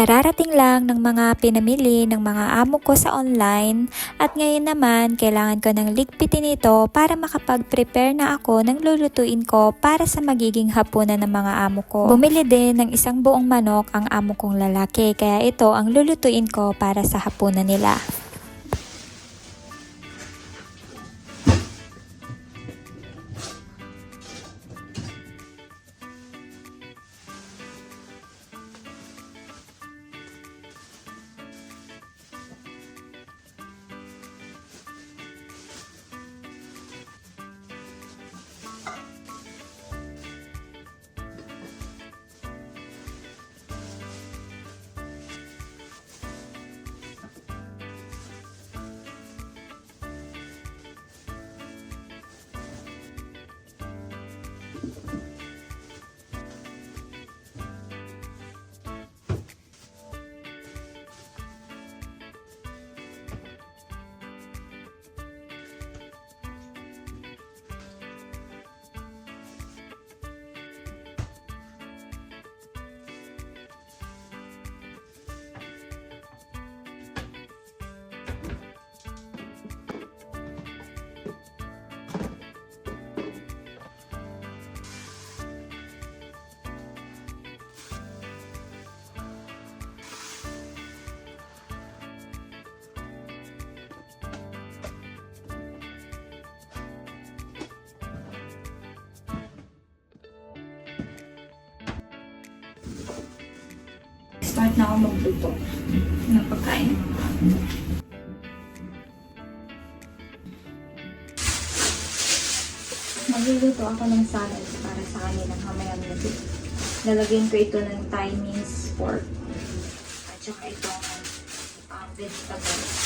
Kararating lang ng mga pinamili ng mga amo ko sa online at ngayon naman kailangan ko ng ligpitin ito para makapag-prepare na ako ng lulutuin ko para sa magiging hapunan ng mga amo ko. Bumili din ng isang buong manok ang amo kong lalaki kaya ito ang lulutuin ko para sa hapunan nila. Start na ako magluto ng pagkain. Magluluto ako ng salad para sa kanilang hamayang gabi. Lalagyan ko ito ng Thai minced pork at saka itong vegetables.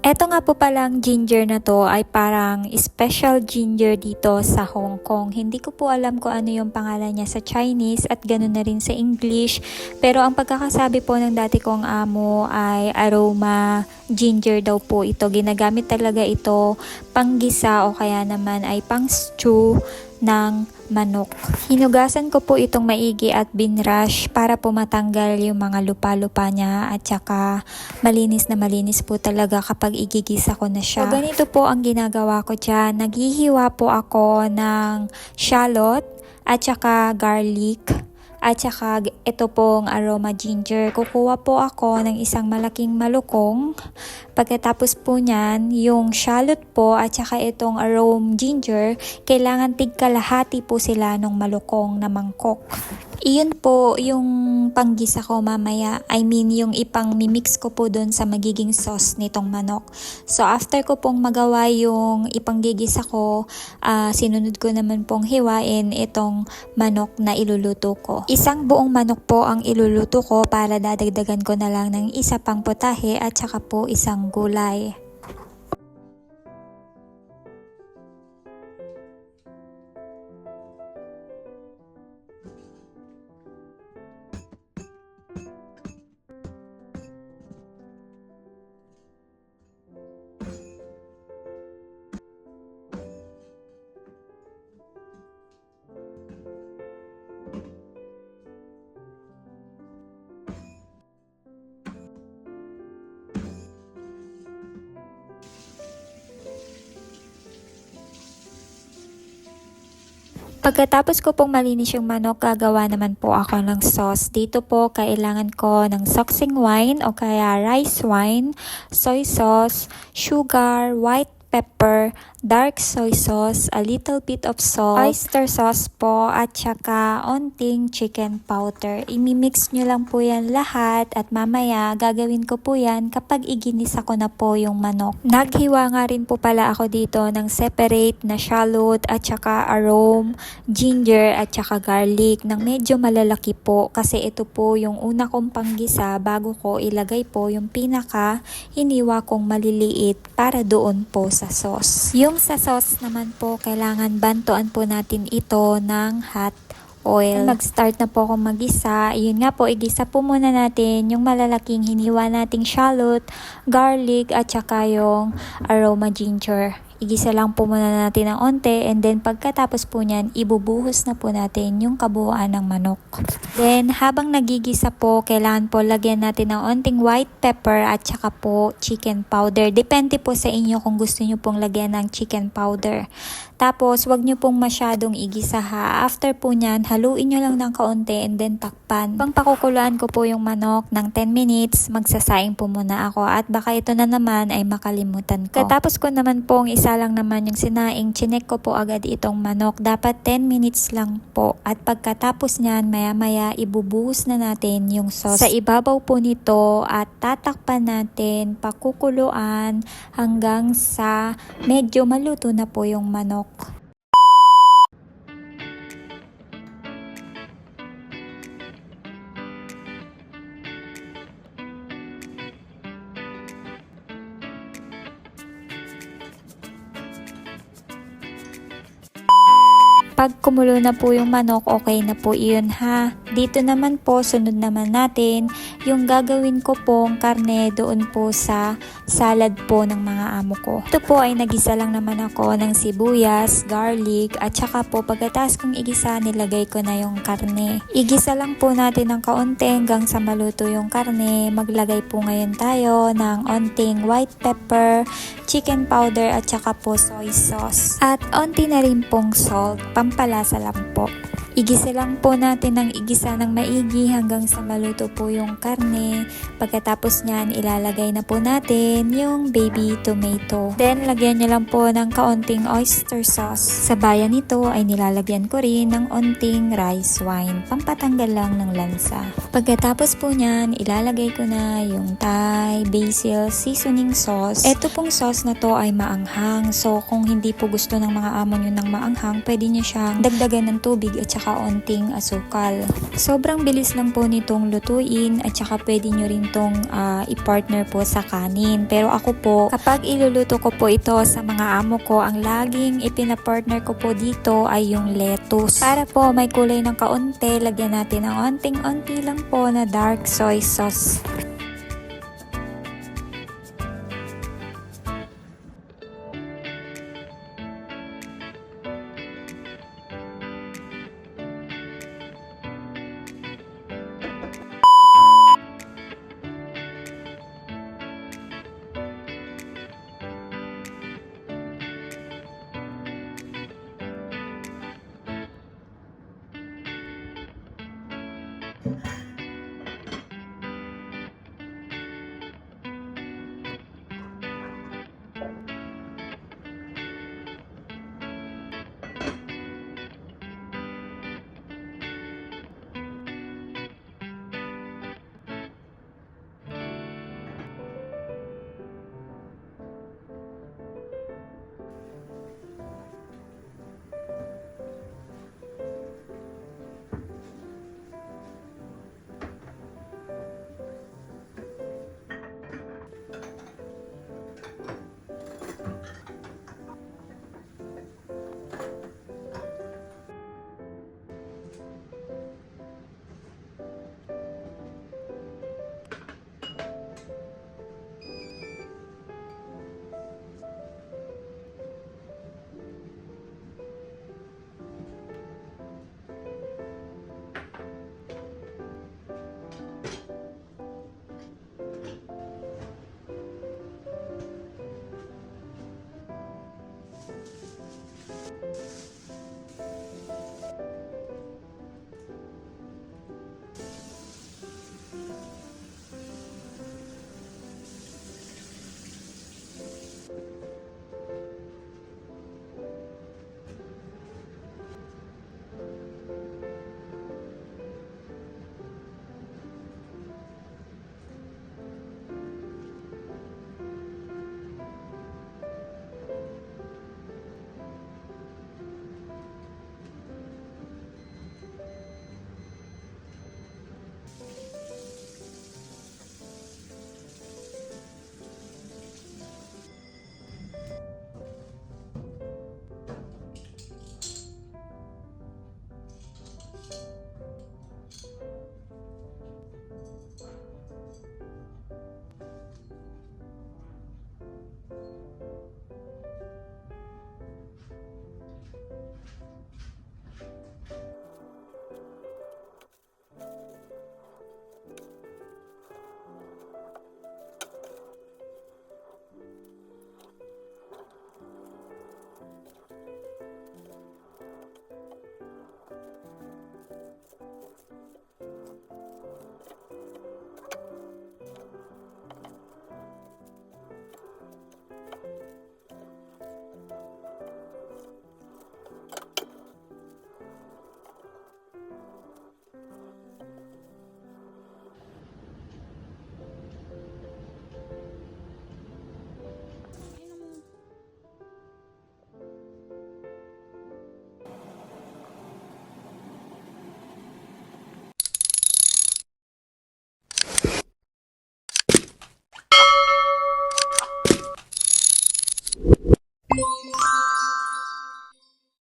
Eto nga po palang ginger na to ay parang special ginger dito sa Hong Kong. Hindi ko po alam kung ano yung pangalan niya sa Chinese at ganoon na rin sa English. Pero ang pagkakasabi po ng dati kong amo ay aroma ginger daw po ito. Ginagamit talaga ito panggisa o kaya naman ay pang stew ng manok. Hinugasan ko po itong maigi at binrush para po matanggal yung mga lupa-lupa niya at saka malinis na malinis po talaga kapag igigisa ko na siya. So ganito po ang ginagawa ko dyan. Naghihiwa po ako ng shallot at saka garlic at saka ito pong aroma ginger. Kukuha po ako ng isang malaking malukong. Pagkatapos po niyan, yung shallot po at saka itong aroma ginger, kailangan tigkalahati po sila ng malukong na mangkok. Iyon po yung panggisa ko mamaya. I mean yung ipang mimix ko po dun sa magiging sauce nitong manok. So after ko pong magawa yung ipanggigisa ko, sinunod ko naman pong hiwain itong manok na iluluto ko. Isang buong manok po ang iluluto ko para dadagdagan ko na lang ng isa pang putahe at saka po isang gulay. Pagkatapos ko pong malinis yung manok, gagawa naman po ako ng sauce. Dito po, kailangan ko ng soxing wine o kaya rice wine, soy sauce, sugar, white pepper, dark soy sauce, a little bit of salt, oyster sauce po, at saka onting chicken powder. Imimix nyo lang po yan lahat at mamaya gagawin ko po yan kapag iginisa ko na po yung manok. Naghiwa nga rin po pala ako dito ng separate na shallot at saka arome, ginger at saka garlic ng medyo malalaki po kasi ito po yung una kong panggisa bago ko ilagay po yung pinaka hiniwa kong maliliit para doon po sa sauce. Yung sa sauce naman po, kailangan bantuan po natin ito ng hot oil. Mag-start na po akong magisa. Yun nga po, igisa po muna natin yung malalaking hiniwa nating shallot, garlic at saka yung aroma ginger. Igisa lang po muna natin ng onte and then pagkatapos po niyan, ibubuhos na po natin yung kabuuan ng manok. Then habang nagigisa po, kailangan po lagyan natin ng onting white pepper at saka po chicken powder. Depende po sa inyo kung gusto nyo pong lagyan ng chicken powder. Tapos, wag nyo pong masyadong igisa ha. After po nyan, haluin nyo lang ng kaunti and then takpan. Pang pakukuluan ko po yung manok ng 10 minutes, magsasaing po muna ako at baka ito na naman ay makalimutan ko. Katapos ko naman pong isa lang naman yung sinaing, chinek ko po agad itong manok. Dapat 10 minutes lang po. At pagkatapos nyan, maya-maya ibubuhos na natin yung sauce sa ibabaw po nito at tatakpan natin, pakukuluan hanggang sa medyo maluto na po yung manok. Pag kumulo na po yung manok, okay na po iyon ha. Dito naman po, sunod naman natin yung gagawin ko pong karne doon po sa salad po ng mga amo ko. Ito po ay nagisa lang naman ako ng sibuyas, garlic, at saka po pagkatapos kong igisa, nilagay ko na yung karne. Igisa lang po natin ng kaunti hanggang sa maluto yung karne. Maglagay po ngayon tayo ng onting white pepper, chicken powder, at saka po soy sauce. At onti na rin pong salt, pampalasa lang po. Igisa lang po natin ng igisa ng maigi hanggang sa maluto po yung karne. Pagkatapos nyan, ilalagay na po natin yung baby tomato. Then, lagyan nyo lang po ng kaunting oyster sauce. Sa bayan nito ay nilalagyan ko rin ng onting rice wine. Pampatanggal lang ng lansa. Pagkatapos po nyan, ilalagay ko na yung Thai basil seasoning sauce. Ito pong sauce na to ay maanghang. So, kung hindi po gusto ng mga amo nyo ng maanghang, pwede nyo siyang dagdagan ng tubig at saka onting asukal. Sobrang bilis lang po nitong lutuin at saka pwede nyo rin tong i-partner po sa kanin. Pero ako po, kapag iluluto ko po ito sa mga amo ko, ang laging ipina-partner ko po dito ay yung lettuce. Para po may kulay ng kaunti, lagyan natin ng onting-onti lang po na dark soy sauce.